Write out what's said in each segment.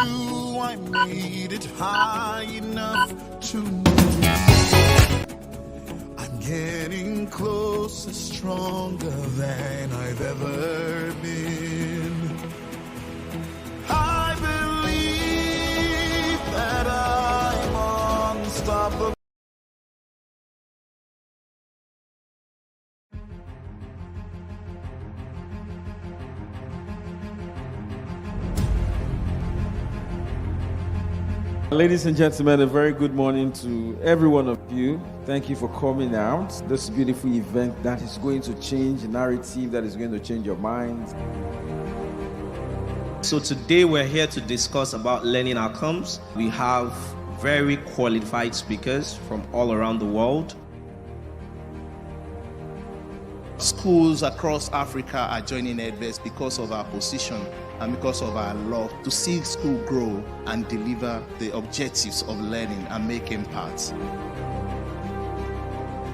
knew I made it high enough to notice. I'm getting closer, stronger than I've ever been. I believe that I'm unstoppable. Ladies and gentlemen, a very good morning to every one of you. Thank you for coming out. This beautiful event that is going to change the narrative, that is going to change your minds. So today we're here to discuss about learning outcomes. We have very qualified speakers from all around the world. Schools across Africa are joining Edves because of our position and because of our love to see school grow and deliver the objectives of learning and make impact.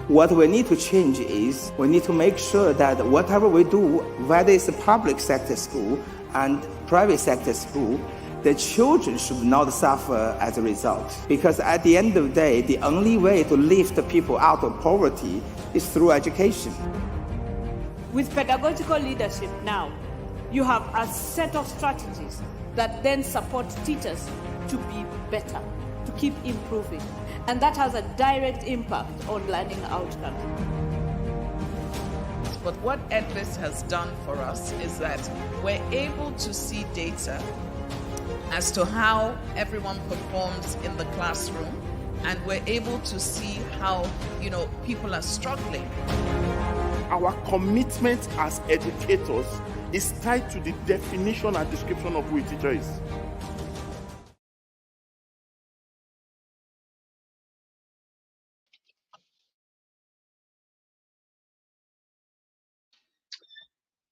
What we need to change is we need to make sure that whatever we do, whether it's a public sector school and private sector school, the children should not suffer as a result. Because at the end of the day, the only way to lift people out of poverty is through education. With pedagogical leadership now, you have a set of strategies that then support teachers to be better, to keep improving. And that has a direct impact on learning outcomes. But what Edves has done for us is that we're able to see data as to how everyone performs in the classroom, and we're able to see how, people are struggling. Our commitment as educators is tied to the definition and description of who a teacher is.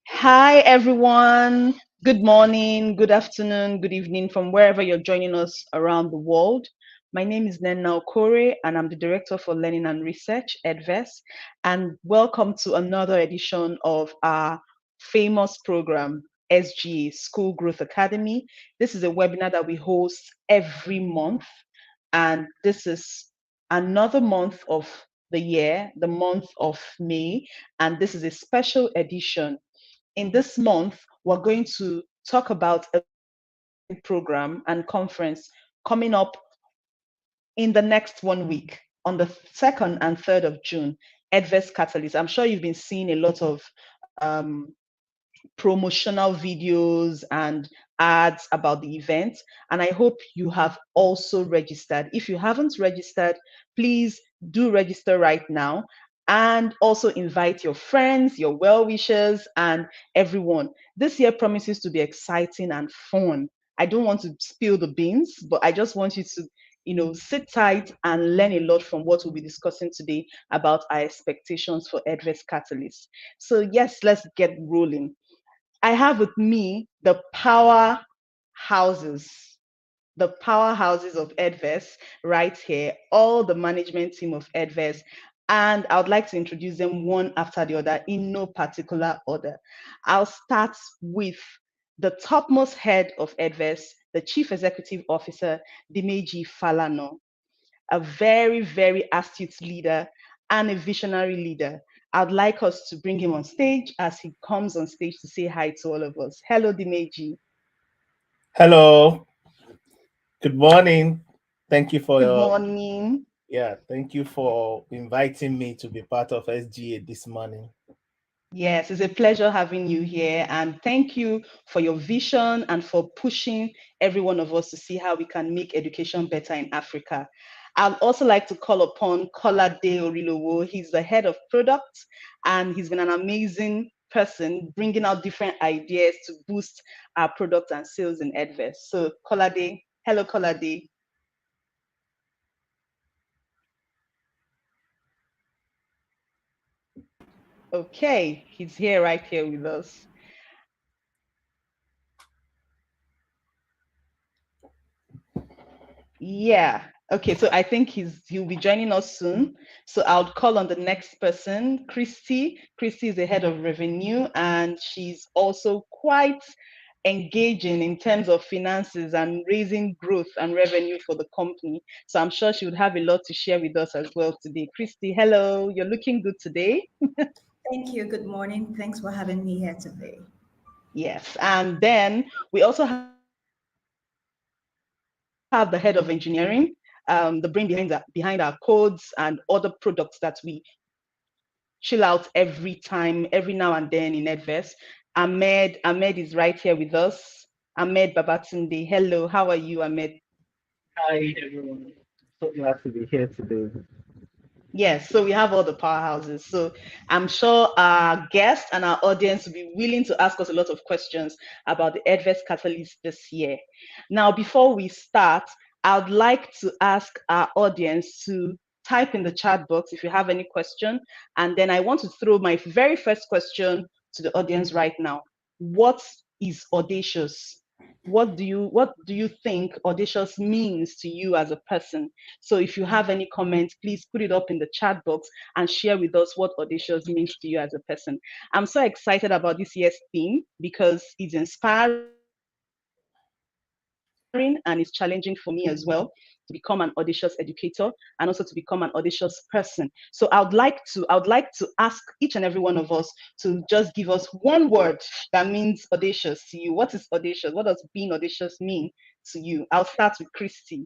Hi, everyone. Good morning, good afternoon, good evening from wherever you're joining us around the world. My name is Nenna Okore, and I'm the Director for Learning and Research, Edves. And welcome to another edition of our famous program, SGA, School Growth Academy. This is a webinar that we host every month. And this is another month of the year, the month of May. And this is a special edition. In this month, we're going to talk about a program and conference coming up in the next 1 week on the 2nd and 3rd of June, Edves Catalyst. I'm sure you've been seeing a lot of promotional videos and ads about the event, and I hope you have also registered. If you haven't registered, please do register right now, and also invite your friends, your well-wishers, and everyone. This year promises to be exciting and fun. I don't want to spill the beans, but I just want you to sit tight and learn a lot from what we'll be discussing today about our expectations for Edves Catalyst. So yes, let's get rolling. I have with me the powerhouses of Edves right here, all the management team of Edves. And I would like to introduce them one after the other in no particular order. I'll start with the topmost head of Edves, the Chief Executive Officer, Dimeji Falana, a very, very astute leader and a visionary leader. I'd like us to bring him on stage as he comes on stage to say hi to all of us. Hello, Dimeji. Hello. Good morning. Thank you for Good morning. Thank you for inviting me to be part of SGA this morning. Yes, it's a pleasure having you here, and thank you for your vision and for pushing every one of us to see how we can make education better in Africa. I'd also like to call upon Kolade Orilowo. He's the head of product, and he's been an amazing person bringing out different ideas to boost our product and sales in Edves. So Kolade, hello Kolade. Okay, he's here right here with us. Yeah. Okay, so I think he'll be joining us soon. So I'll call on the next person, Christy. Christy is the head of revenue, and she's also quite engaging in terms of finances and raising growth and revenue for the company. So I'm sure she would have a lot to share with us as well today. Christy, hello, you're looking good today. Thank you. Good morning. Thanks for having me here today. Yes, and then we also have the head of engineering, the brain behind our codes and other products that we chill out every now and then in Edves. Ahmed is right here with us. Ahmed Babatunde. Hello, how are you, Ahmed? Hi, everyone. So glad to be here today. Yes, so we have all the powerhouses. So I'm sure our guests and our audience will be willing to ask us a lot of questions about the Edves Catalyst this year. Now, before we start, I'd like to ask our audience to type in the chat box if you have any question. And then I want to throw my very first question to the audience right now. What is audacious? What do you think audacious means to you as a person? So if you have any comments, please put it up in the chat box and share with us what audacious means to you as a person. I'm so excited about this year's theme because it's inspiring and it's challenging for me as well to become an audacious educator and also to become an audacious person. So I would like to ask each and every one of us to just give us one word that means audacious to you. What is audacious? What does being audacious mean to you? I'll start with Christy.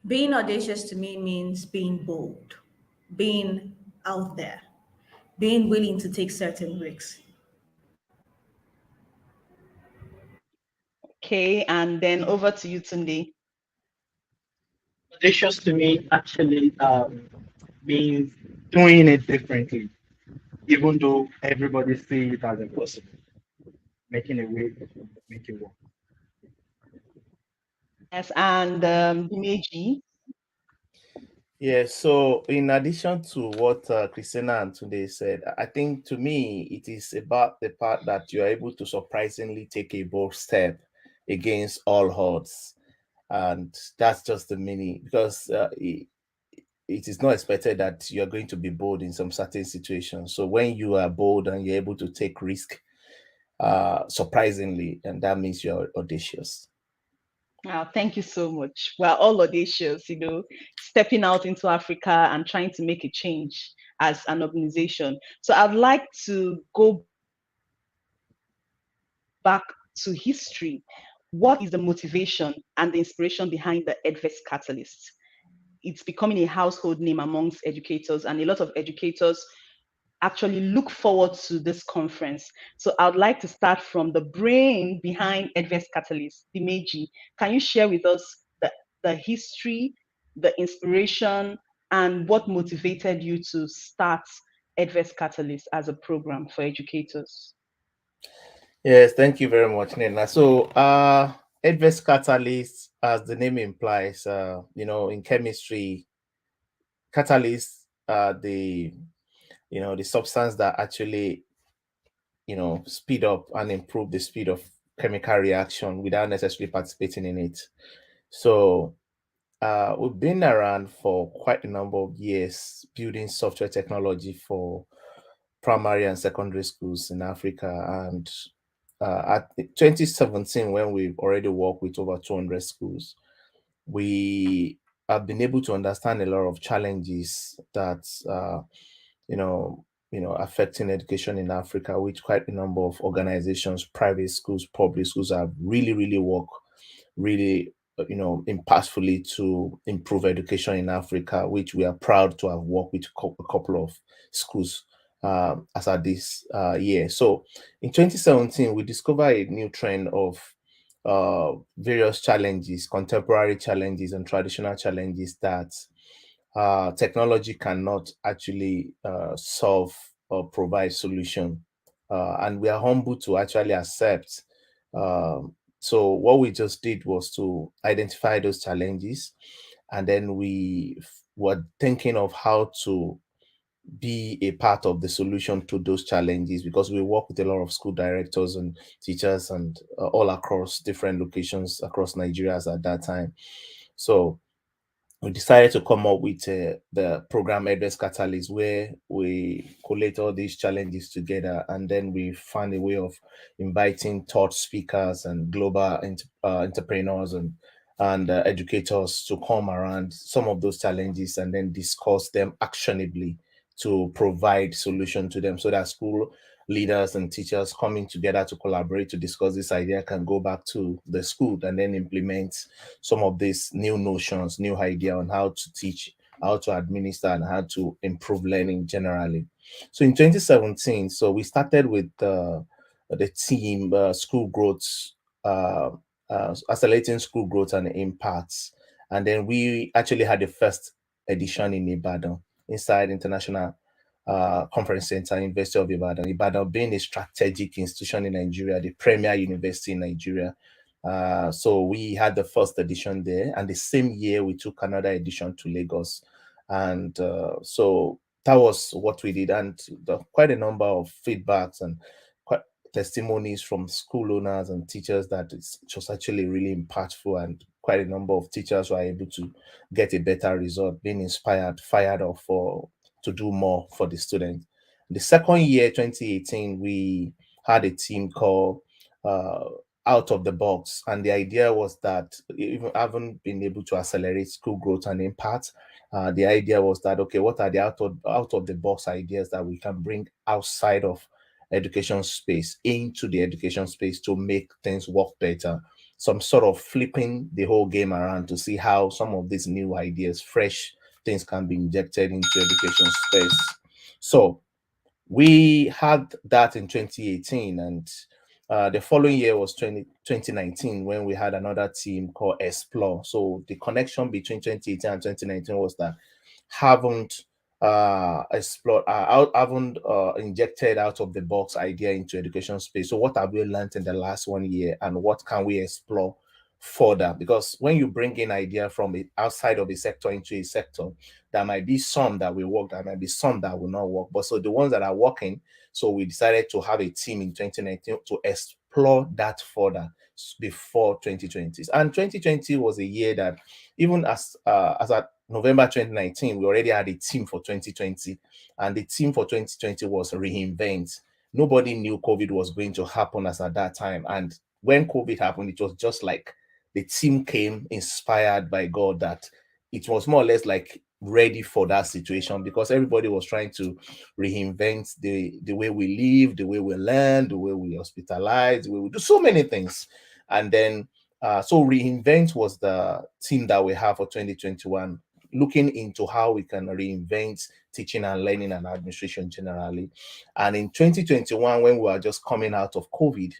Being audacious to me means being bold, being out there, being willing to take certain risks. Okay, and then over to you, Tunde. Audacious to me actually means doing it differently, even though everybody sees it as impossible, making a way to make it work. Yes, and Dimeji. Yeah, so in addition to what Christina and Tunde said, I think to me it is about the part that you are able to surprisingly take a bold step against all odds, and that's just the meaning because it is not expected that you are going to be bold in some certain situations. So when you are bold and you're able to take risk, surprisingly, and that means you're audacious. Thank you so much. We're all audacious, stepping out into Africa and trying to make a change as an organization. So I'd like to go back to history. What is the motivation and the inspiration behind the Edves Catalyst? It's becoming a household name amongst educators, and a lot of educators actually look forward to this conference. So I would like to start from the brain behind Edves Catalyst, Dimeji. Can you share with us the history, the inspiration, and what motivated you to start Edves Catalyst as a program for educators? Yes, thank you very much, Nina. So, Edves Catalyst, as the name implies, in chemistry, catalysts are the substance that actually, speed up and improve the speed of chemical reaction without necessarily participating in it. So, we've been around for quite a number of years building software technology for primary and secondary schools in Africa. And at 2017, when we've already worked with over 200 schools, we have been able to understand a lot of challenges that affecting education in Africa, which quite a number of organizations, private schools, public schools have really, really worked really impactfully to improve education in Africa, which we are proud to have worked with a couple of schools as at this year. So in 2017, we discovered a new trend of various challenges, contemporary challenges and traditional challenges that technology cannot actually solve or provide solution. And we are humbled to actually accept. So what we just did was to identify those challenges, and then we were thinking of how to be a part of the solution to those challenges, because we work with a lot of school directors and teachers and all across different locations across Nigeria at that time. So we decided to come up with the program Edves Catalyst, where we collate all these challenges together, and then we found a way of inviting thought speakers and global entrepreneurs and educators to come around some of those challenges and then discuss them actionably to provide solution to them, so that school leaders and teachers coming together to collaborate to discuss this idea can go back to the school and then implement some of these new notions, new idea on how to teach, how to administer, and how to improve learning generally. So in 2017, so we started with the team school growth, uh, accelerating school growth and impacts, and then we actually had the first edition in Ibadan inside International Conference Center, University of Ibadan. Ibadan being a strategic institution in Nigeria, the premier university in Nigeria. So we had the first edition there, and the same year we took another edition to Lagos, and so that was what we did, and quite a number of feedbacks and quite testimonies from school owners and teachers that it was actually really impactful, and quite a number of teachers were able to get a better result, being inspired, fired up for to do more for the students. The second year, 2018, we had a team called uh, Out of the Box, and the idea was that even haven't been able to accelerate school growth and impact. The idea was that, okay, what are the out of the box ideas that we can bring outside of education space into the education space to make things work better? Some sort of flipping the whole game around to see how some of these new ideas, fresh things, can be injected into education space. So we had that in 2018, and the following year was 2019, when we had another team called Explore. So the connection between 2018 and 2019 was that haven't explored haven't injected out of the box idea into education space. So what have we learned in the last 1 year, and what can we explore further? Because when you bring in idea from outside of a sector into a sector, there might be some that will work, there might be some that will not work. But so the ones that are working, so we decided to have a team in 2019 to explore that further before 2020. And 2020 was a year that, even as at November 2019, we already had a team for 2020, and the team for 2020 was reinvent. Nobody knew COVID was going to happen as at that time, and when COVID happened, it was just like the team came inspired by God, that it was more or less like ready for that situation, because everybody was trying to reinvent the way we live, the way we learn, the way we hospitalize, the way we do so many things. And then so reinvent was the team that we have for 2021, looking into how we can reinvent teaching and learning and administration generally. And in 2021, when we were just coming out of COVID,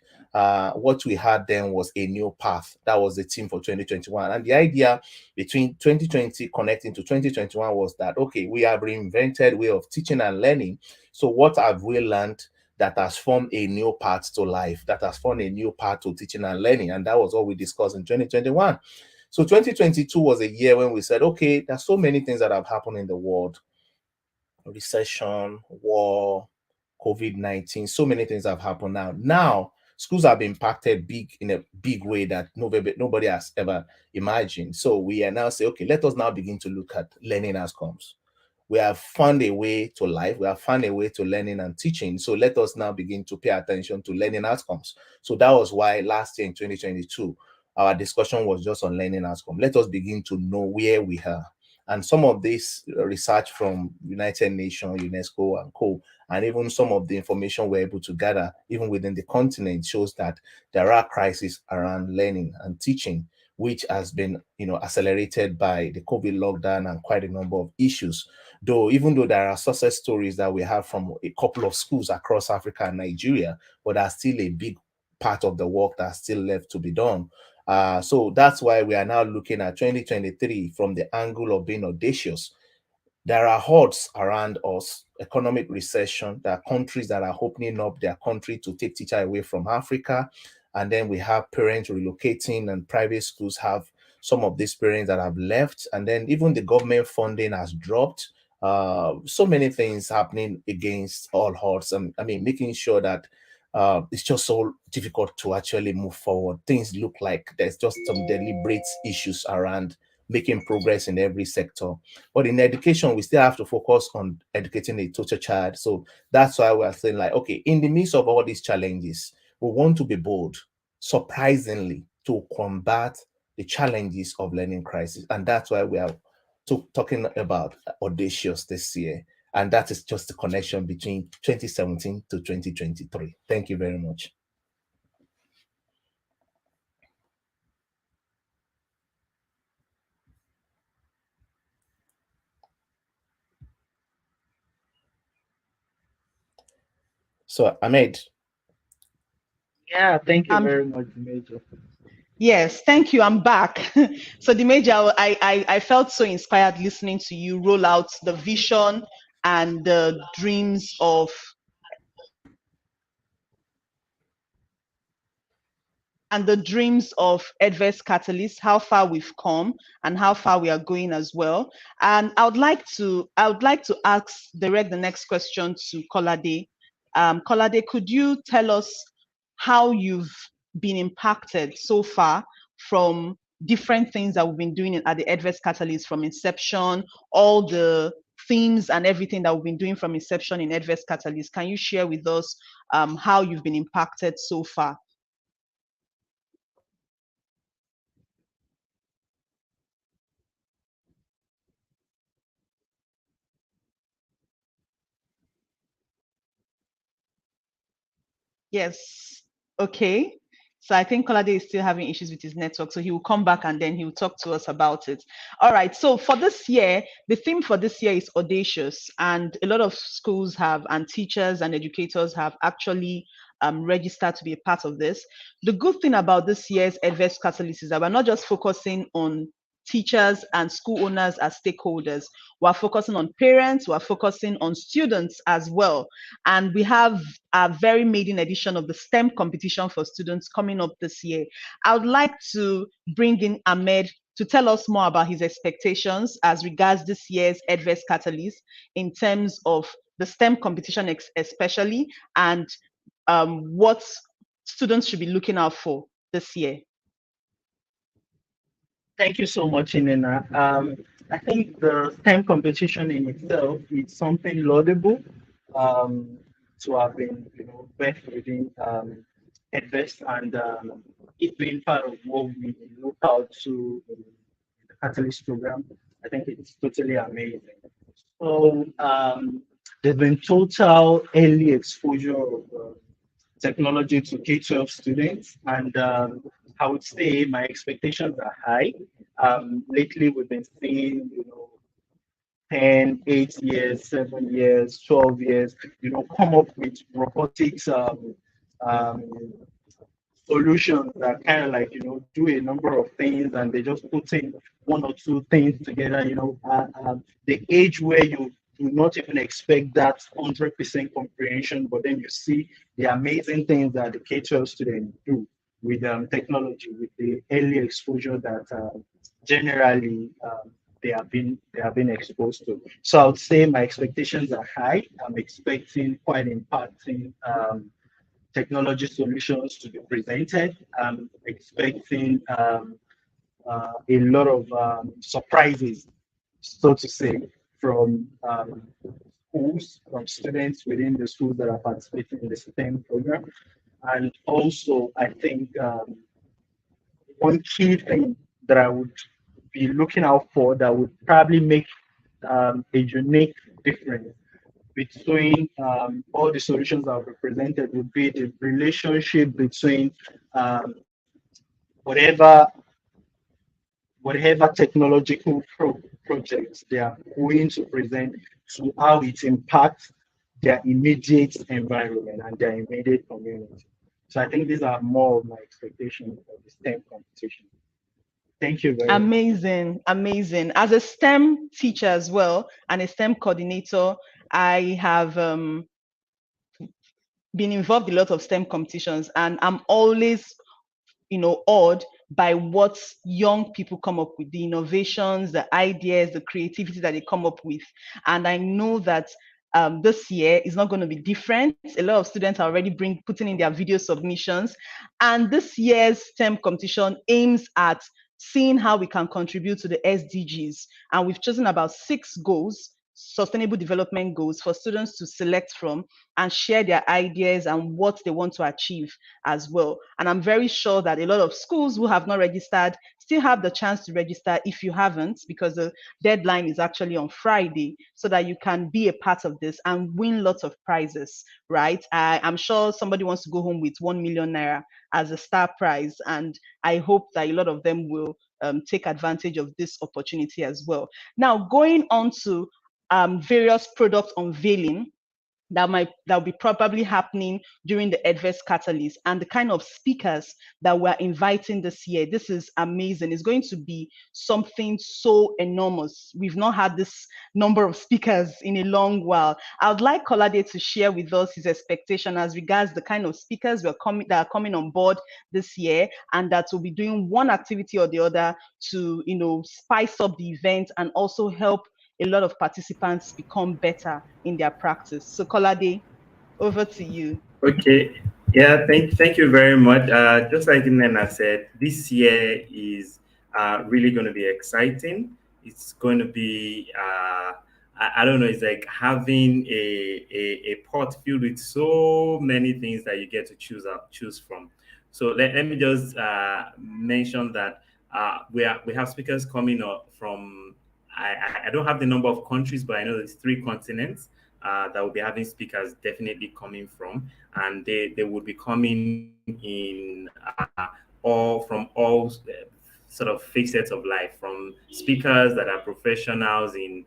what we had then was a new path. That was the team for 2021. And the idea between 2020 connecting to 2021 was that, okay, we have reinvented way of teaching and learning. So what have we learned that has formed a new path to life, that has formed a new path to teaching and learning? And that was what we discussed in 2021. So 2022 was a year when we said, okay, there's so many things that have happened in the world: recession, war, COVID-19, so many things have happened now. Now, schools have been impacted big, in a big way that nobody has ever imagined. So we are now say, okay, let us now begin to look at learning outcomes. We have found a way to life, we have found a way to learning and teaching. So let us now begin to pay attention to learning outcomes. So that was why last year in 2022, our discussion was just on learning outcomes. Let us begin to know where we are. And some of this research from United Nations, UNESCO, and co, and even some of the information we're able to gather, even within the continent, shows that there are crises around learning and teaching, which has been, accelerated by the COVID lockdown and quite a number of issues. Though, even though there are success stories that we have from a couple of schools across Africa and Nigeria, but there's still a big part of the work that's still left to be done. So that's why we are now looking at 2023 from the angle of being audacious. There are odds around us, economic recession. There are countries that are opening up their country to take teachers away from Africa. And then we have parents relocating, and private schools have some of these parents that have left. And then even the government funding has dropped. So many things happening against all odds. I mean, making sure that it's just so difficult to actually move forward. Things look like there's just some deliberate issues around making progress in every sector. But in education, we still have to focus on educating the total child. So that's why we're saying, like, okay, in the midst of all these challenges, we want to be bold, surprisingly, to combat the challenges of learning crisis. And that's why we are talking about audacious this year. And that is just the connection between 2017 to 2023. Thank you very much. So, Ahmed. Yeah, thank you Um, very much, Major. Yes, thank you. I'm back. So the major, I felt so inspired listening to you roll out the vision and the dreams of Edves Catalyst, how far we've come and how far we are going as well. And I would like to direct the next question to Kolade. Kolade, could you tell us how you've been impacted so far from different things that we've been doing at the Edves Catalyst from inception, all the themes and everything that we've been doing from inception in Edves Catalyst? Can you share with us how you've been impacted so far? Yes. Okay. So I think Kolade is still having issues with his network. So he will come back and then he will talk to us about it. All right. So for this year, the theme for this year is audacious. And a lot of schools have, and teachers and educators have actually registered to be a part of this. The good thing about this year's Edves Catalyst is that we're not just focusing on teachers and school owners as stakeholders. We're focusing on parents, we're focusing on students as well. And we have a very maiden edition of the STEM competition for students coming up this year. I would like to bring in Ahmed to tell us more about his expectations as regards this year's Edves Catalyst in terms of the STEM competition especially, and what students should be looking out for this year. Thank you so much, Inena. I think the STEM competition in itself is something laudable to have been, birthed within Edvest, and it being part of what we look out to in the Catalyst program. I think it's totally amazing. So there's been total early exposure of technology to K-12 students, and I would say my expectations are high. Lately, we've been seeing, 10, 8 years, 7 years, 12 years, come up with robotics um, solutions that kind of like, do a number of things, and they just put in one or two things together, the age where you do not even expect that 100% comprehension, but then you see the amazing things that the K-12 students do with technology, with the early exposure that generally they have been exposed to. So I would say my expectations are high. I'm expecting quite impacting technology solutions to be presented. I'm expecting a lot of surprises, so to say, from schools, from students within the schools that are participating in the STEM program. And also, I think one key thing that I would be looking out for that would probably make a unique difference between all the solutions that are presented would be the relationship between um, whatever technological projects they are going to present to how it impacts their immediate environment and their immediate community. So I think these are more of my expectations for the STEM competition. Thank you very much. Amazing, amazing. As a STEM teacher as well and a STEM coordinator, I have been involved in a lot of STEM competitions, and I'm always, awed by what young people come up with, the innovations, the ideas, the creativity that they come up with. And I know that this year is not going to be different. A lot of students are already putting in their video submissions, and this year's STEM competition aims at seeing how we can contribute to the SDGs. And we've chosen about 6 goals, sustainable development goals, for students to select from and share their ideas and what they want to achieve as well. And I'm very sure that a lot of schools who have not registered still have the chance to register if you haven't, because the deadline is actually on Friday, so that you can be a part of this and win lots of prizes, right? I'm sure somebody wants to go home with 1 million naira as a star prize, and I hope that a lot of them will take advantage of this opportunity as well. Now, going on to various product unveiling that will be probably happening during the Edves Catalyst, and the kind of speakers that we're inviting this year. This is amazing. It's going to be something so enormous. We've not had this number of speakers in a long while. I would like Kolade to share with us his expectation as regards the kind of speakers that are coming on board this year, and that will be doing one activity or the other to, spice up the event and also help a lot of participants become better in their practice. So Kolade, over to you. Okay. Yeah, thank you very much. Just like Nena said, this year is really going to be exciting. It's going to be I don't know, it's like having a pot filled with so many things that you get to choose from. So let me just mention that we have speakers coming up from I don't have the number of countries, but I know there's 3 continents that will be having speakers definitely coming from, and they would be coming in all sort of facets of life, from speakers that are professionals in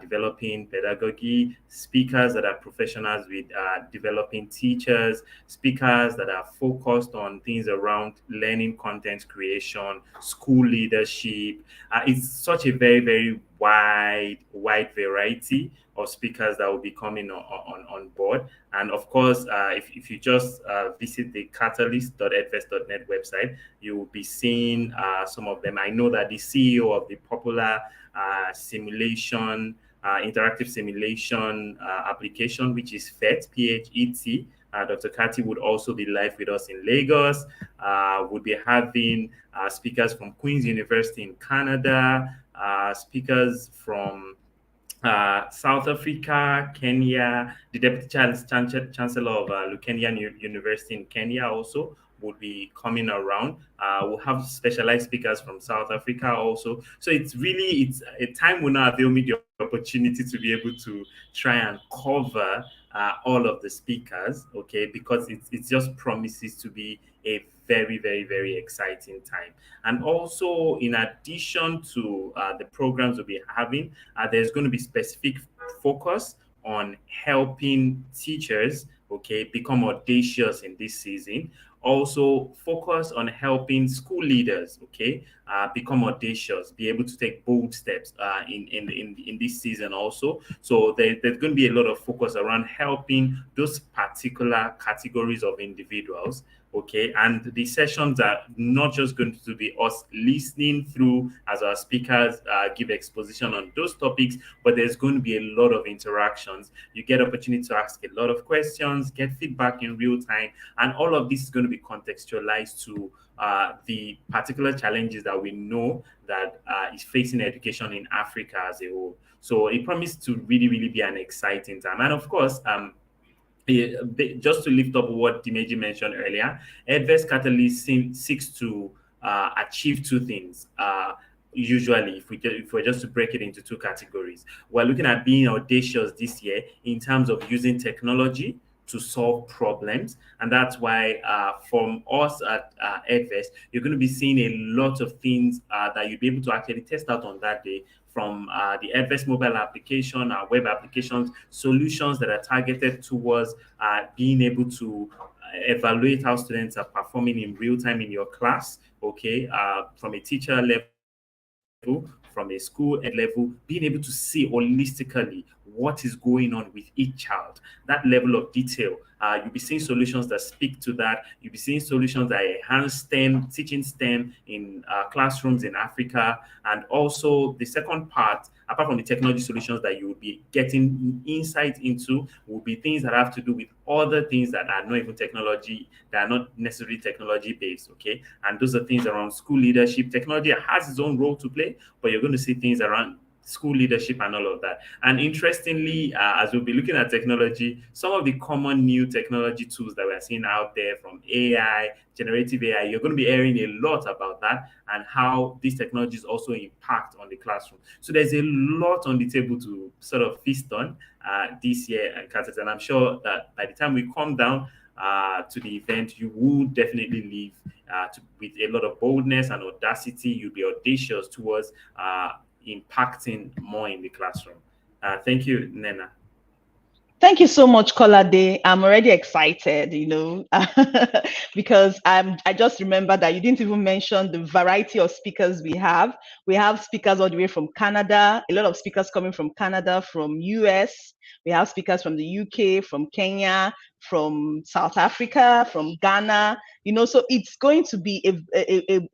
developing pedagogy, speakers that are professionals with developing teachers, speakers that are focused on things around learning, content creation, school leadership. It's such a very, very wide variety of speakers that will be coming on board. And of course, if you just visit the catalyst.edves.net website, you will be seeing some of them. I know that the CEO of the popular interactive simulation application, which is PHET, P-H-E-T, Dr. Kati would also be live with us in Lagos. We'll be having speakers from Queen's University in Canada, speakers from South Africa, Kenya. The Deputy Chancellor of Lukenya University in Kenya also would be coming around. We'll have specialized speakers from South Africa also. So it's a time will now avail me the opportunity to be able to try and cover all of the speakers, okay, because it just promises to be a very, very, very exciting time. And also, in addition to the programs we'll be having, there's going to be specific focus on helping teachers, okay, become audacious in this season. Also focus on helping school leaders, okay, become audacious, be able to take bold steps in this season also. So there's going to be a lot of focus around helping those particular categories of individuals, okay. And the sessions are not just going to be us listening through as our speakers give exposition on those topics, but there's going to be a lot of interactions. You get opportunity to ask a lot of questions, get feedback in real time, and all of this is going to be contextualized to the particular challenges that we know that is facing education in Africa as a whole. So it promised to really, really be an exciting time. And of course, just to lift up what Dimeji mentioned earlier, Edves Catalyst seeks to achieve 2 things. Usually, if we're just to break it into 2 categories, we're looking at being audacious this year in terms of using technology to solve problems. And that's why from us at Edves, you're going to be seeing a lot of things that you'll be able to actually test out on that day, from the Edves mobile application, our web applications, solutions that are targeted towards being able to evaluate how students are performing in real time in your class, okay, from a teacher level, from a school ed level, being able to see holistically what is going on with each child, that level of detail. You'll be seeing solutions that speak to that. You'll be seeing solutions that enhance STEM, teaching STEM in classrooms in Africa. And also the second part, apart from the technology solutions that you will be getting insight into, will be things that have to do with other things that are not even technology, that are not necessarily technology based, okay? And those are things around school leadership. Technology has its own role to play, but you're going to see things around school leadership and all of that. And interestingly, as we'll be looking at technology, some of the common new technology tools that we're seeing out there, from AI, generative AI, you're going to be hearing a lot about that and how these technologies also impact on the classroom. So there's a lot on the table to sort of feast on this year, and I'm sure that by the time we come down to the event, you will definitely leave with a lot of boldness and audacity. You'll be audacious towards impacting more in the classroom. Thank you, Nena. Thank you so much, Kolade. I'm already excited, because I just remember that you didn't even mention the variety of speakers we have. We have speakers all the way from Canada, a lot of speakers coming from Canada, from US. We have speakers from the UK, from Kenya, from South Africa, from Ghana, so it's going to be a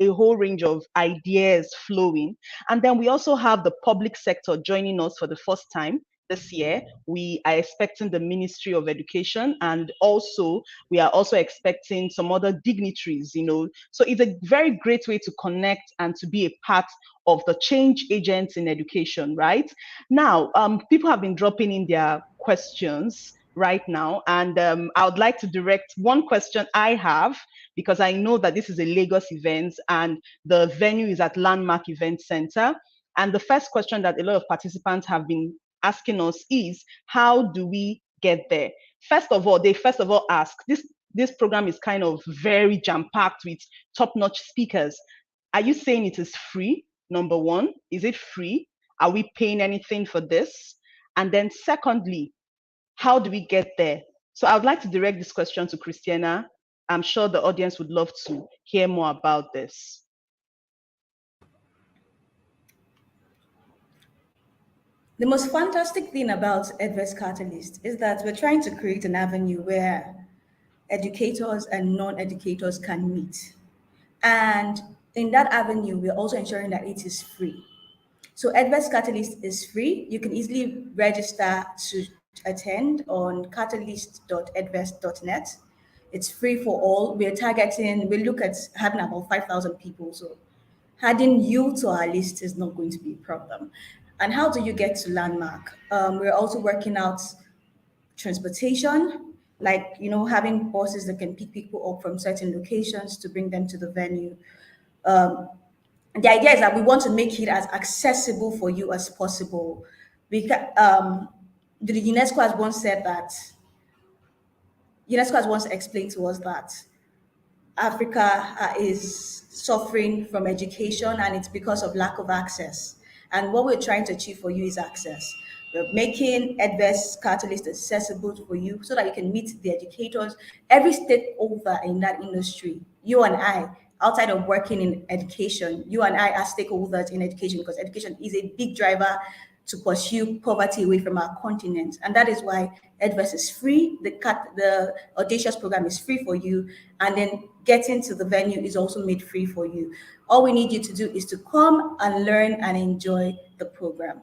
whole range of ideas flowing. And then we also have the public sector joining us for the first time this year. We are expecting the Ministry of Education, and also we are also expecting some other dignitaries, So it's a very great way to connect and to be a part of the change agents in education, right? Now, people have been dropping in their questions right now, and I would like to direct one question I have, because I know that this is a Lagos event and the venue is at Landmark Event Center. And the first question that a lot of participants have been asking us is, how do we get there? They first of all ask, this program is kind of very jam-packed with top-notch speakers. Are you saying it is free? Number one, is it free? Are we paying anything for this? And then secondly, how do we get there? So I would like to direct this question to Christiana. I'm sure the audience would love to hear more about this. The most fantastic thing about Edves Catalyst is that we're trying to create an avenue where educators and non-educators can meet. And in that avenue, we're also ensuring that it is free. So Edves Catalyst is free. You can easily register to attend on catalyst.edves.net. It's free for all. We look at having about 5,000 people. So adding you to our list is not going to be a problem. And how do you get to Landmark? We're also working out transportation, like, having buses that can pick people up from certain locations to bring them to the venue. The idea is that we want to make it as accessible for you as possible. Because the UNESCO has once explained to us that Africa is suffering from education, and it's because of lack of access. And what we're trying to achieve for you is access. We're making Edves Catalyst accessible for you so that you can meet the educators, every stakeholder in that industry. You and I, outside of working in education, you and I are stakeholders in education, because education is a big driver to pursue poverty away from our continent. And that is why Edves is free. The Audacious program is free for you. And then getting to the venue is also made free for you. All we need you to do is to come and learn and enjoy the program.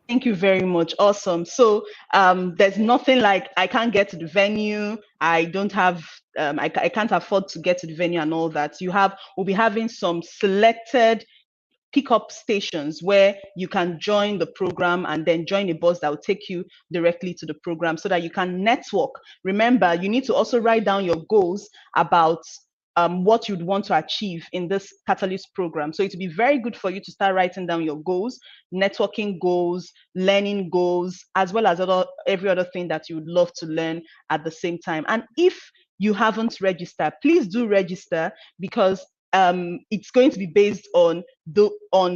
Thank you very much. Awesome. So there's nothing like, I can't get to the venue. I don't have, I can't afford to get to the venue and all that. We'll be having some selected pickup stations where you can join the program and then join a bus that will take you directly to the program so that you can network. Remember, you need to also write down your goals about what you'd want to achieve in this Catalyst program. So it would be very good for you to start writing down your goals, networking goals, learning goals, as well as every other thing that you would love to learn at the same time. And if you haven't registered, please do register, because it's going to be based on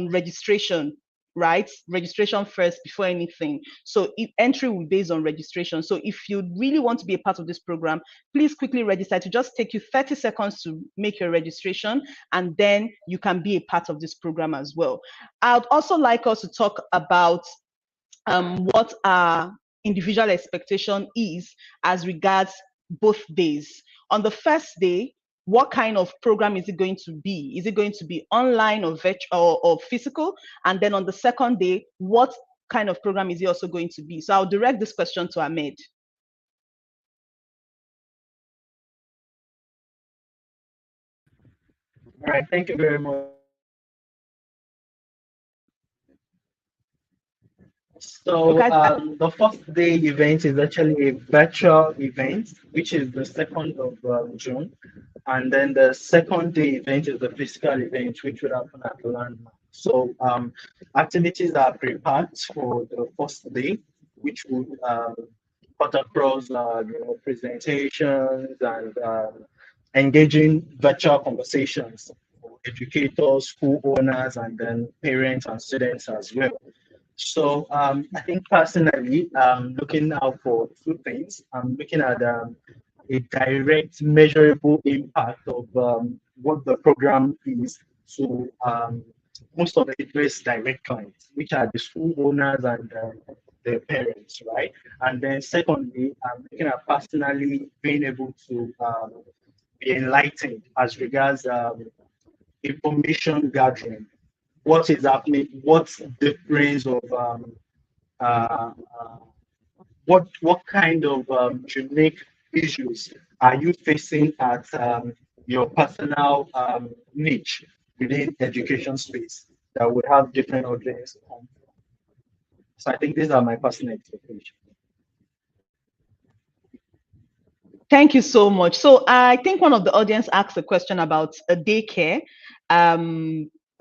registration, right? Registration first before anything. So entry will be based on registration. So if you really want to be a part of this program, please quickly register. To just take you 30 seconds to make your registration, and then you can be a part of this program as well. I'd also like us to talk about what our individual expectation is as regards both days. On the first day, what kind of program is it going to be? Is it going to be online or virtual or physical? And then on the second day, what kind of program is it also going to be? So I'll direct this question to Ahmed. All right, thank you very much. So Okay. the first day event is actually a virtual event, which is the 2nd of June. And then the second day event is the physical event, which will happen at the landmark. So activities are prepared for the first day, which would cut across presentations and engaging virtual conversations for educators, school owners, and then parents and students as well. So I think personally, looking out for two things. I'm looking at a direct, measurable impact of what the program is to most of the Edves direct clients, which are the school owners and their parents, right? And then secondly, I'm looking at personally being able to be enlightened as regards information gathering. What is happening? What's the difference of uh, uh, what kind of unique issues are you facing at your personal niche within education space that would have different audience? So I think these are my personal expectations. Thank you so much. So I think one of the audience asked a question about a daycare.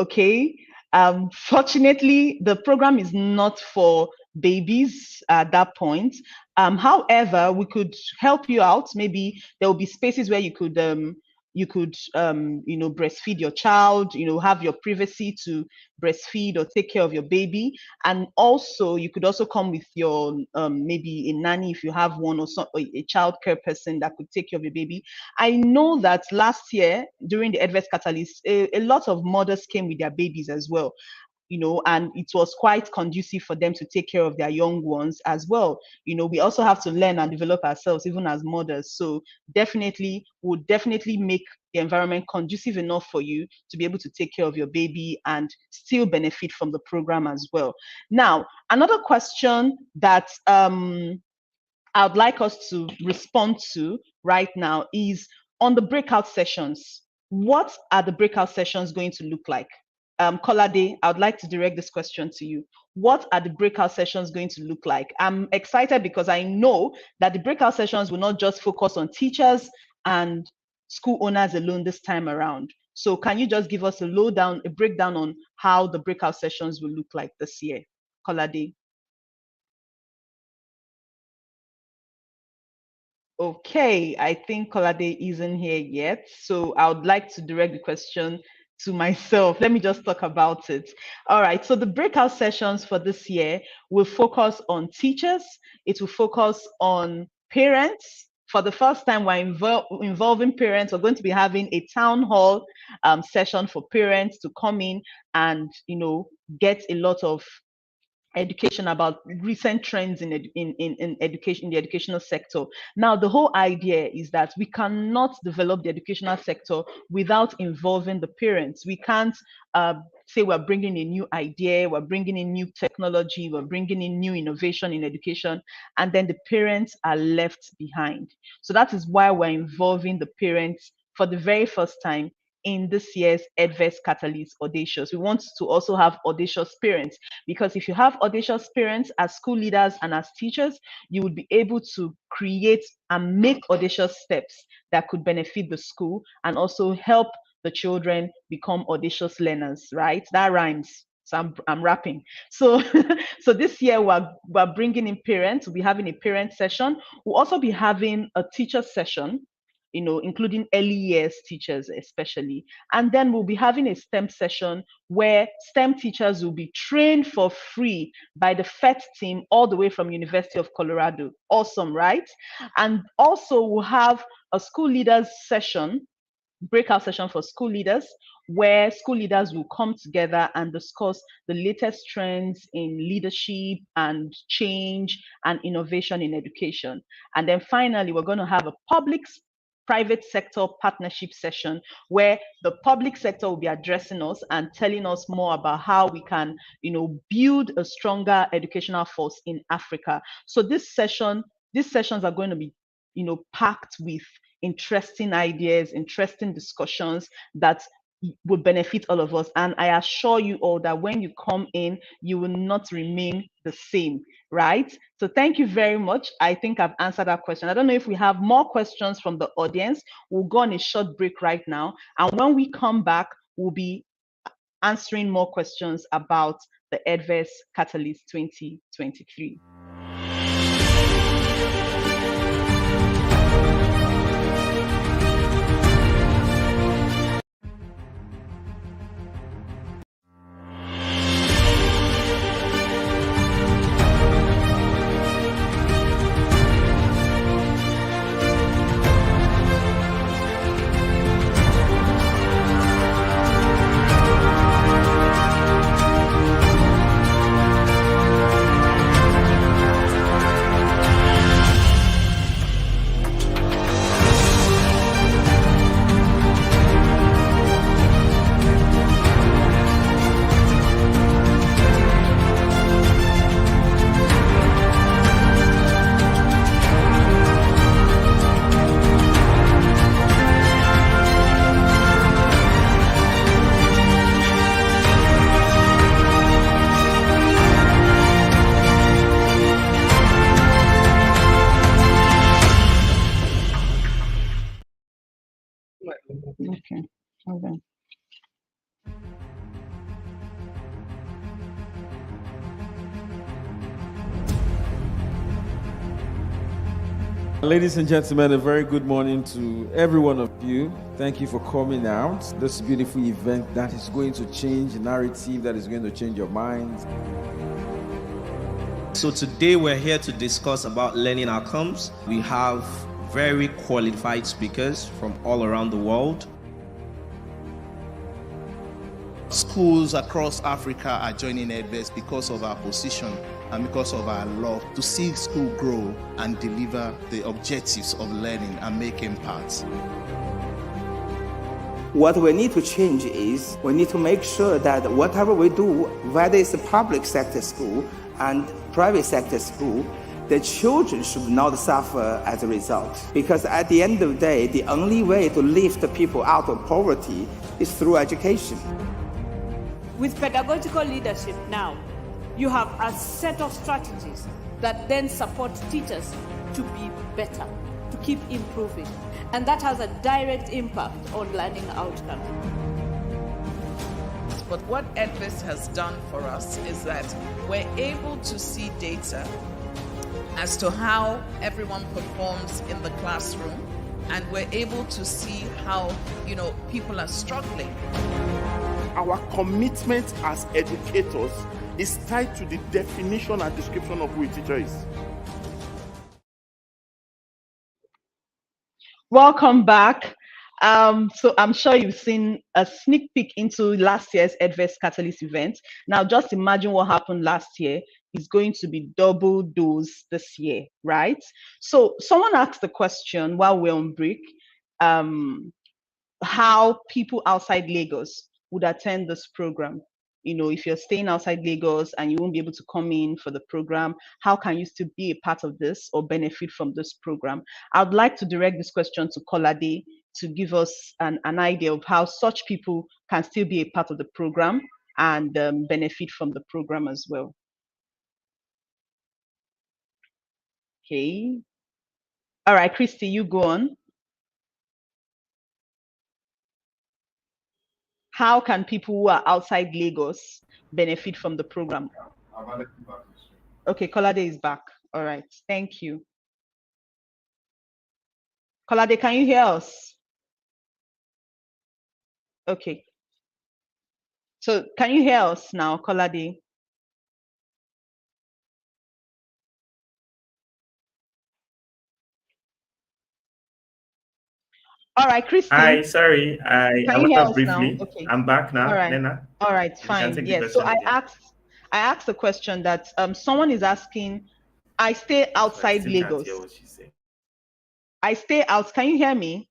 Okay. Fortunately, the program is not for babies at that point. However, we could help you out. Maybe there will be spaces where you could breastfeed your child, have your privacy to breastfeed or take care of your baby. And also you could also come with your maybe a nanny if you have one, or a child care person that could take care of your baby. I know that last year during the Edves Catalyst, a lot of mothers came with their babies as well, and it was quite conducive for them to take care of their young ones as well. We also have to learn and develop ourselves even as mothers. So definitely would definitely make the environment conducive enough for you to be able to take care of your baby and still benefit from the program as well. Now, another question that I'd like us to respond to right now is on the breakout sessions. What are the breakout sessions going to look like? Kolade, I would like to direct this question to you. What are the breakout sessions going to look like? I'm excited because I know that the breakout sessions will not just focus on teachers and school owners alone this time around. So can you just give us a breakdown on how the breakout sessions will look like this year? Kolade. Okay, I think Kolade isn't here yet, so I would like to direct the question to myself. Let me just talk about it. All right, so the breakout sessions for this year will focus on teachers, it will focus on parents. For the first time, we're involving parents. We're going to be having a town hall session for parents to come in and, get a lot of education about recent trends in education, in the educational sector. Now, the whole idea is that we cannot develop the educational sector without involving the parents. We can't say we're bringing a new idea, we're bringing in new technology, we're bringing in new innovation in education, and then the parents are left behind. So that is why we're involving the parents for the very first time in this year's Edves Catalyst Audacious. We want to also have audacious parents, because if you have audacious parents as school leaders and as teachers, you would be able to create and make audacious steps that could benefit the school and also help the children become audacious learners, right? That rhymes. So I'm rapping. So, so this year we're bringing in parents. We'll be having a parent session. We'll also be having a teacher session, including early years teachers especially. And then we'll be having a STEM session where STEM teachers will be trained for free by the FET team all the way from University of Colorado. Awesome, right? And also we'll have a school leaders session breakout session for school leaders, where school leaders will come together and discuss the latest trends in leadership and change and innovation in education. And then finally, we're going to have a private sector partnership session where the public sector will be addressing us and telling us more about how we can, build a stronger educational force in Africa. So these sessions are going to be, packed with interesting ideas, interesting discussions that will benefit all of us. And I assure you all that when you come in, you will not remain the same, right? So thank you very much. I think I've answered that question. I don't know if we have more questions from the audience. We'll go on a short break right now. And when we come back, we'll be answering more questions about the Edves Catalyst 2023. Okay. Okay. Ladies and gentlemen, a very good morning to every one of you. Thank you for coming out. This beautiful event that is going to change the narrative, that is going to change your minds. So today we're here to discuss about learning outcomes. We have very qualified speakers from all around the world. Schools across Africa are joining Edves because of our position and because of our love to see school grow and deliver the objectives of learning and make impact. What we need to change is we need to make sure that whatever we do, whether it's a public sector school and private sector school, the children should not suffer as a result. Because at the end of the day, the only way to lift the people out of poverty is through education. With pedagogical leadership now, you have a set of strategies that then support teachers to be better, to keep improving. And that has a direct impact on learning outcomes. But what Edves has done for us is that we're able to see data as to how everyone performs in the classroom, and we're able to see how, people are struggling. Our commitment as educators is tied to the definition and description of who a teacher is. Welcome back. So I'm sure you've seen a sneak peek into last year's Edves Catalyst event. Now, just imagine what happened last year is going to be double dose this year, right? So someone asked the question while we're on break, how people outside Lagos would attend this program. If you're staying outside Lagos and you won't be able to come in for the program, how can you still be a part of this or benefit from this program? I'd like to direct this question to Kolade to give us an idea of how such people can still be a part of the program and benefit from the program as well. Okay. All right, Christy, you go on. How can people who are outside Lagos benefit from the program? Okay, Kolade is back. All right, thank you. Kolade, can you hear us? Okay. So can you hear us now, Kolade? All right, Christy. Hi, sorry, I Can you went hear off us now? briefly. Okay. I'm back All now, right. Nena. All right, You can fine. take the Yes. So question again. I asked a question that someone is asking. I stay So I outside still can't Lagos. hear what she's saying. I stay out. Can you hear me?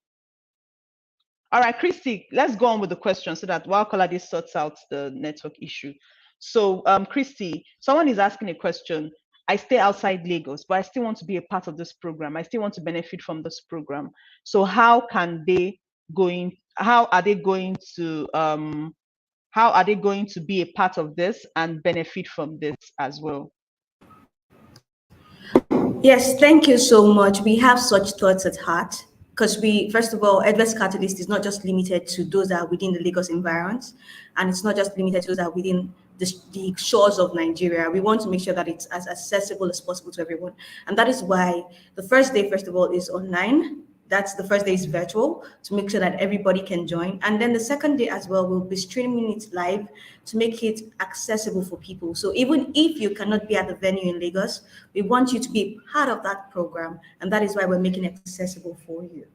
All right, Christy, let's go on with the question so that while Kolade sorts out the network issue. So, Christy, someone is asking a question. I stay outside Lagos, but I still want to be a part of this program. I still want to benefit from this program. So how are they going to be a part of this and benefit from this as well? Yes, thank you so much. We have such thoughts at heart because first of all, Edves Catalyst is not just limited to those that are within the Lagos environs, and it's not just limited to those that are within the shores of Nigeria. We want to make sure that it's as accessible as possible to everyone. And that is why the first day, first of all, is online. That's the first day is virtual to make sure that everybody can join. And then the second day as well, we'll be streaming it live to make it accessible for people. So even if you cannot be at the venue in Lagos, we want you to be part of that program. And that is why we're making it accessible for you.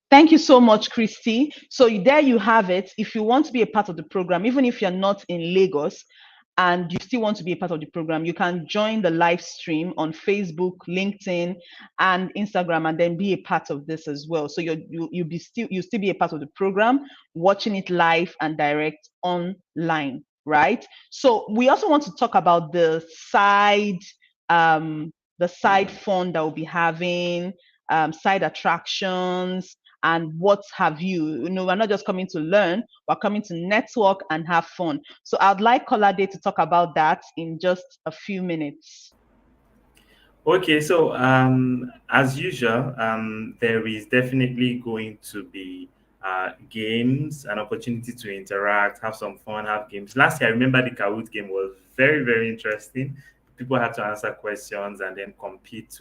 Thank you so much, Christy. So there you have it. If you want to be a part of the program, even if you're not in Lagos, and you still want to be a part of the program, you can join the live stream on Facebook, LinkedIn, and Instagram, and then be a part of this as well. So you'll still be a part of the program, watching it live and direct online, right? So we also want to talk about the side fund that we'll be having, side attractions, and what have you. We're not just coming to learn, we're coming to network and have fun. So I'd like Kolade to talk about that in just a few minutes. Okay, so as usual, there is definitely going to be games, an opportunity to interact, have some fun, have games. Last year, I remember the Kahoot game was very, very interesting. People had to answer questions and then compete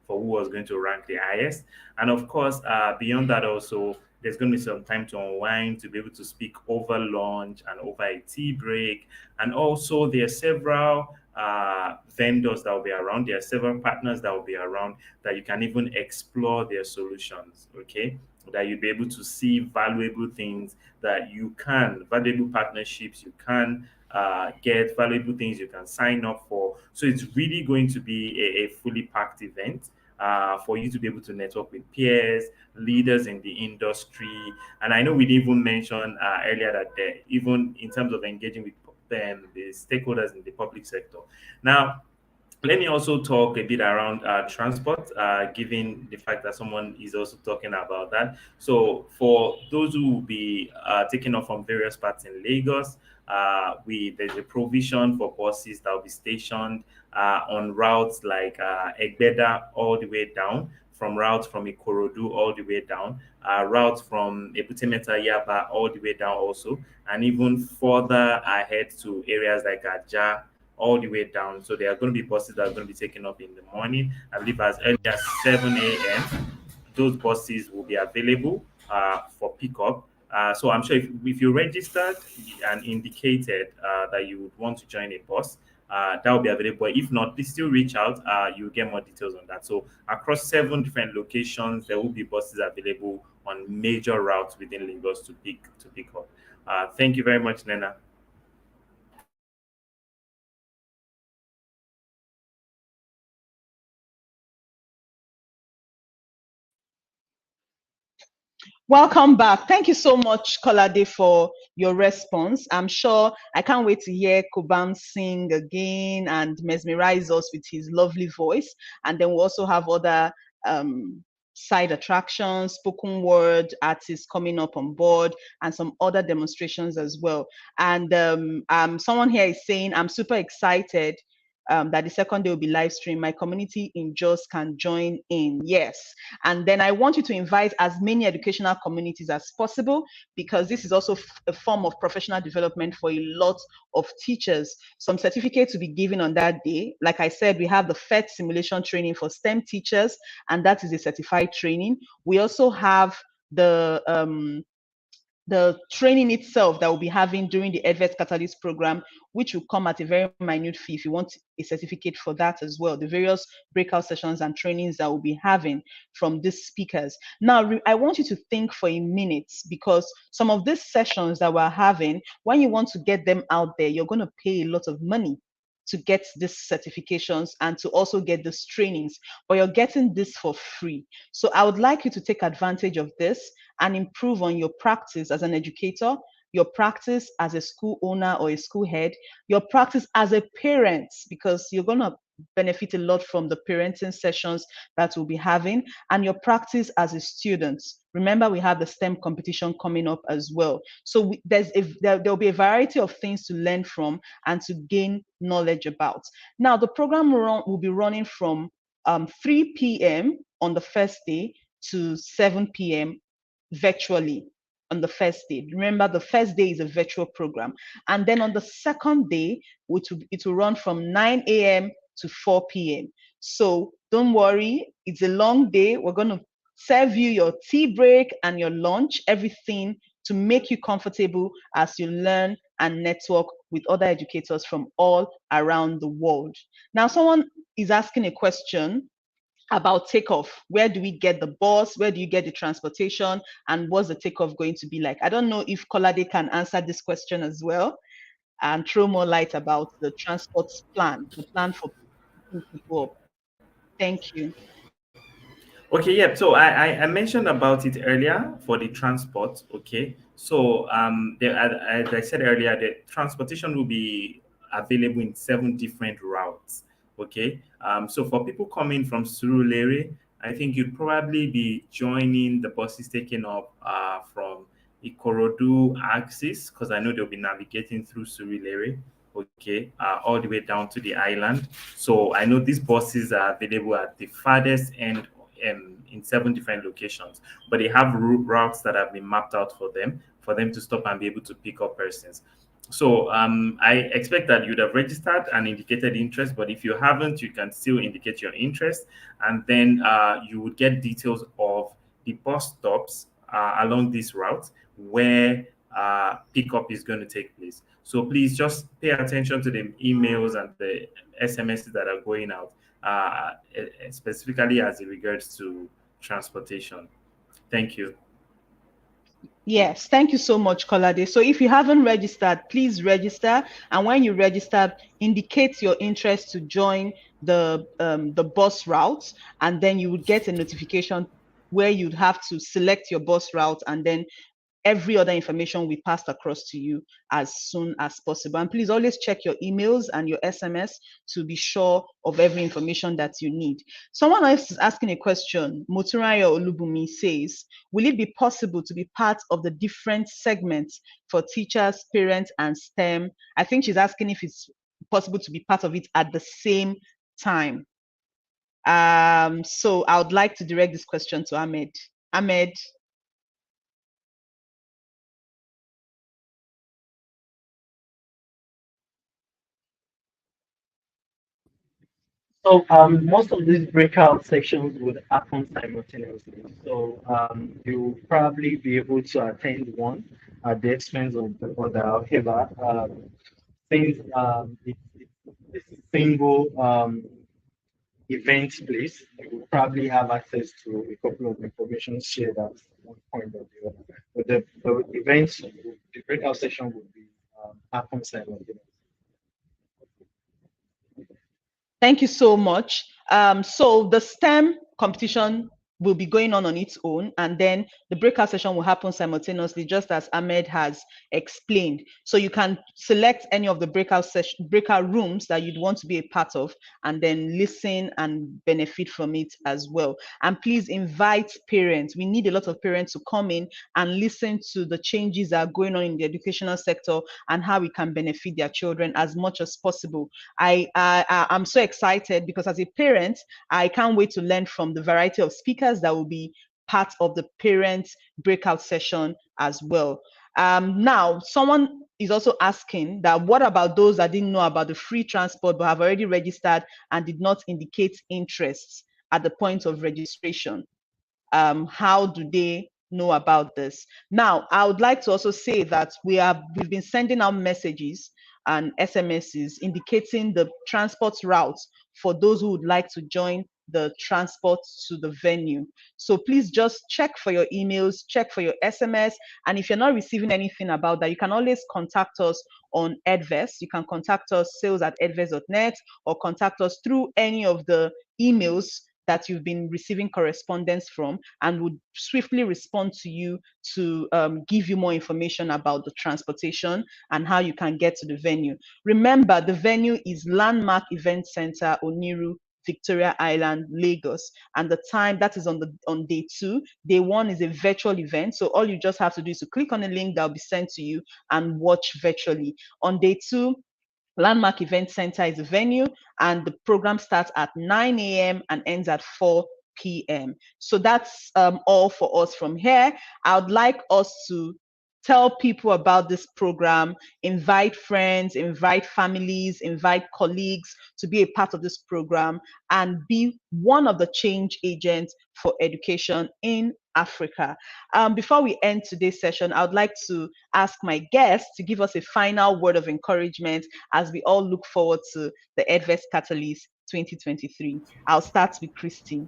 for who was going to rank the highest. And of course, beyond that, also there's going to be some time to unwind, to be able to speak over lunch and over a tea break. And also, there are several vendors that will be around. There are several partners that will be around that you can even explore their solutions. Okay, that you'll be able to see valuable things valuable partnerships you can get, valuable things you can sign up for. So it's really going to be a fully packed event. For you to be able to network with peers, leaders in the industry. And I know we didn't even mention earlier that even in terms of engaging with the stakeholders in the public sector. Now, let me also talk a bit around transport, given the fact that someone is also talking about that. So, for those who will be taking off from various parts in Lagos, there's a provision for buses that will be stationed on routes like Egbeda all the way down, routes from Ikorodu all the way down, routes from Ebutemeta Yaba all the way down also, and even further ahead to areas like Aja all the way down. So there are going to be buses that are going to be taken up in the morning. I believe as early as 7 a.m. Those buses will be available for pickup. So I'm sure if you registered and indicated that you would want to join a bus, that will be available. If not, please still reach out. You'll get more details on that. So across 7 different locations, there will be buses available on major routes within Lagos to pick up. Thank you very much, Nena. Welcome back. Thank you so much, Kolade, for your response. I'm sure I can't wait to hear Kuban sing again and mesmerize us with his lovely voice. And then we'll also have other side attractions, spoken word artists coming up on board, and some other demonstrations as well. And someone here is saying, I'm super excited that the second day will be live stream. My community in Jos can join in. Yes. And then I want you to invite as many educational communities as possible, because this is also a form of professional development for a lot of teachers. Some certificates will be given on that day. Like I said, we have the FET simulation training for STEM teachers, and that is a certified training. We also have the the training itself that we'll be having during the Edves Catalyst program, which will come at a very minute fee if you want a certificate for that as well. The various breakout sessions and trainings that we'll be having from these speakers. Now, I want you to think for a minute, because some of these sessions that we're having, when you want to get them out there, you're going to pay a lot of money to get these certifications and to also get these trainings, but you're getting this for free. So I would like you to take advantage of this and improve on your practice as an educator, your practice as a school owner or a school head, your practice as a parent, because you're going to benefit a lot from the parenting sessions that we'll be having, and your practice as a student. Remember, we have the STEM competition coming up as well. So there'll be a variety of things to learn from and to gain knowledge about. Now, the program will be running from 3 p.m. on the first day to 7 p.m. virtually on the first day. Remember, the first day is a virtual program. And then on the second day, it will run from 9 a.m. to 4 p.m. So don't worry, it's a long day. We're going to serve you your tea break and your lunch, everything to make you comfortable as you learn and network with other educators from all around the world. Now, someone is asking a question about takeoff. Where do we get the bus? Where do you get the transportation? And what's the takeoff going to be like? I don't know if Kolade can answer this question as well and throw more light about the transport plan, the plan for people up. Thank you. Okay, yeah. So I mentioned about it earlier for the transport. Okay, so as I said earlier, the transportation will be available in 7 different routes. Okay, so for people coming from Surulere, I think you'd probably be joining the buses taken up from Ikorodu axis, because I know they'll be navigating through Surulere. Okay, all the way down to the island. So I know these buses are available at the farthest end in 7 different locations, but they have routes that have been mapped out for them to stop and be able to pick up persons. So I expect that you'd have registered and indicated interest, but if you haven't, you can still indicate your interest, and then you would get details of the bus stops along this route where pickup is going to take place. So please just pay attention to the emails and the SMSs that are going out, specifically as it regards to transportation. Thank you. Yes, thank you so much, Kolade. So if you haven't registered, please register. And when you register, indicate your interest to join the bus routes, and then you would get a notification where you'd have to select your bus route, and then every other information we passed across to you as soon as possible. And please always check your emails and your SMS to be sure of every information that you need. Someone else is asking a question. Moturayo Olubumi says, will it be possible to be part of the different segments for teachers, parents, and STEM? I think she's asking if it's possible to be part of it at the same time. So I would like to direct this question to Ahmed. Ahmed. So most of these breakout sections would happen simultaneously. So you'll probably be able to attend one at the expense of the other. However, since it's a single event place, you will probably have access to a couple of information shared at one point or the other. But the events, the breakout session would be happen simultaneously. Thank you so much. So the STEM competition will be going on its own, and then the breakout session will happen simultaneously, just as Ahmed has explained. So you can select any of the breakout rooms that you'd want to be a part of, and then listen and benefit from it as well. And please invite parents. We need a lot of parents to come in and listen to the changes that are going on in the educational sector and how we can benefit their children as much as possible. I'm so excited because as a parent, I can't wait to learn from the variety of speakers that will be part of the parents breakout session as well. Now, someone is also asking that what about those that didn't know about the free transport but have already registered and did not indicate interest at the point of registration? How do they know about this. Now, I would like to also say that we've been sending out messages and SMSs indicating the transport routes for those who would like to join the transport to the venue. So please just check for your emails, check for your SMS, and if you're not receiving anything about that, you can always contact us on Edves. You can contact us sales@edves.net, or contact us through any of the emails that you've been receiving correspondence from, and would swiftly respond to you to give you more information about the transportation and how you can get to the venue. Remember, the venue is Landmark Event Center, Oniru, Victoria Island, Lagos, and the time that is on day 2. Day 1 is a virtual event, so all you just have to do is to click on a link that will be sent to you and watch virtually. On day 2, Landmark Event Center is a venue, and the program starts at 9 a.m. and ends at 4 p.m. So that's all for us from here. I would like us to tell people about this program, invite friends, invite families, invite colleagues to be a part of this program, and be one of the change agents for education in Africa. Before we end today's session, I would like to ask my guests to give us a final word of encouragement as we all look forward to the Edves Catalyst 2023. I'll start with Christine.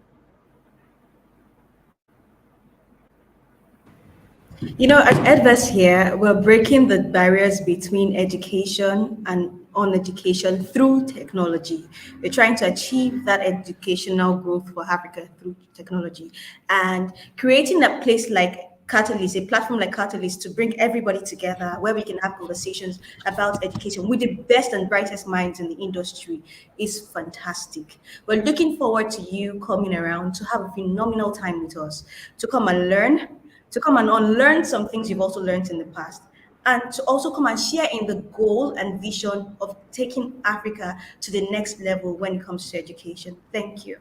You know, at Edves here, we're breaking the barriers between education and on-education through technology. We're trying to achieve that educational growth for Africa through technology, and creating a place like Catalyst, a platform like Catalyst, to bring everybody together where we can have conversations about education with the best and brightest minds in the industry is fantastic. We're looking forward to you coming around to have a phenomenal time with us, to come and learn, to come and unlearn some things you've also learned in the past, and to also come and share in the goal and vision of taking Africa to the next level when it comes to education. Thank you.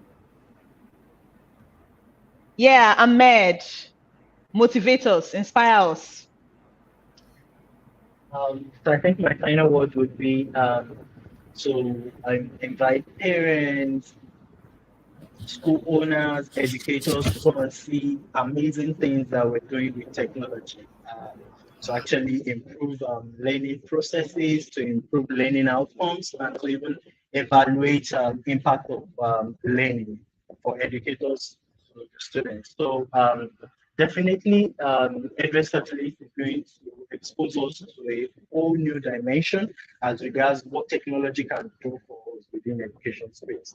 Yeah, Ahmed, motivate us, inspire us. So I think my final word would be to invite parents, school owners, educators to come and see amazing things that we're doing with technology to actually improve learning processes, to improve learning outcomes, and to even evaluate impact of learning for educators to students. So definitely, Edves Catalyst is going to expose us to a whole new dimension as regards what technology can do for us within education space.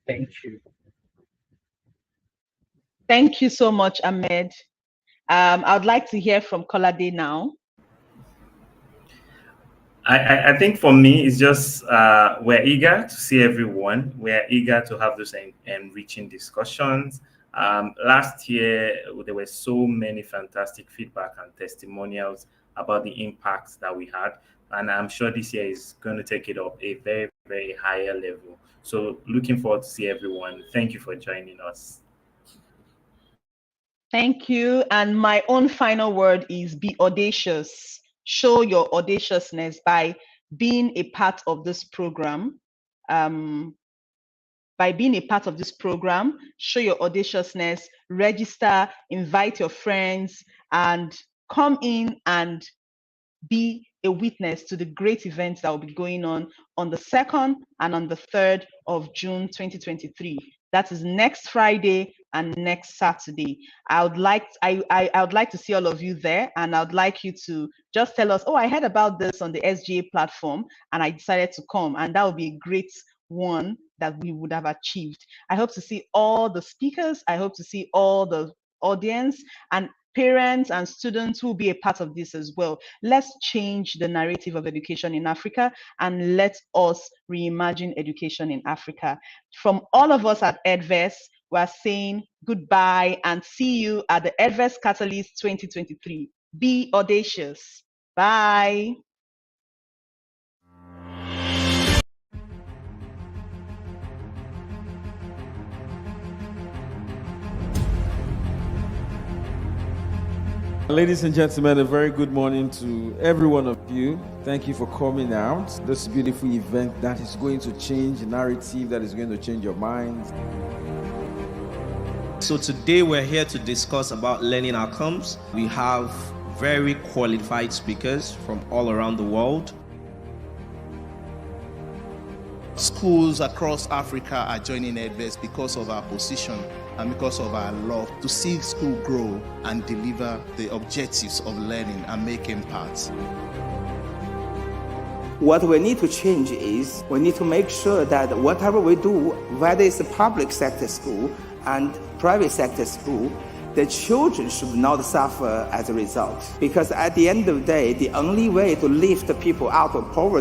Thank you. Thank you so much, Ahmed. I would like to hear from Kolade now. I think for me, it's just we're eager to see everyone. We're eager to have those enriching discussions. Last year, there were so many fantastic feedback and testimonials about the impacts that we had. And I'm sure this year is going to take it up a very, very higher level. So looking forward to see everyone. Thank you for joining us. Thank you. And my own final word is be audacious. Show your audaciousness by being a part of this program. By being a part of this program, show your audaciousness, register, invite your friends, and come in and be a witness to the great events that will be going on the 2nd and on the 3rd of June 2023. That is next Friday and next Saturday. I would like to see all of you there, and I would like you to just tell us, oh, I heard about this on the SGA platform and I decided to come, and that would be a great one that we would have achieved. I hope to see all the speakers. I hope to see all the audience and parents and students who will be a part of this as well. Let's change the narrative of education in Africa, and let us reimagine education in Africa. From all of us at Edves, we're saying goodbye and see you at the Edves Catalyst 2023. Be audacious. Bye. Ladies and gentlemen, a very good morning to every one of you. Thank you for coming out. This beautiful event that is going to change the narrative, that is going to change your minds. So today we're here to discuss about learning outcomes. We have very qualified speakers from all around the world. Schools across Africa are joining Edves because of our position and because of our love to see school grow and deliver the objectives of learning and make impact. What we need to change is we need to make sure that whatever we do, whether it's a public sector school and private sector school, the children should not suffer as a result. Because at the end of the day, the only way to lift people out of poverty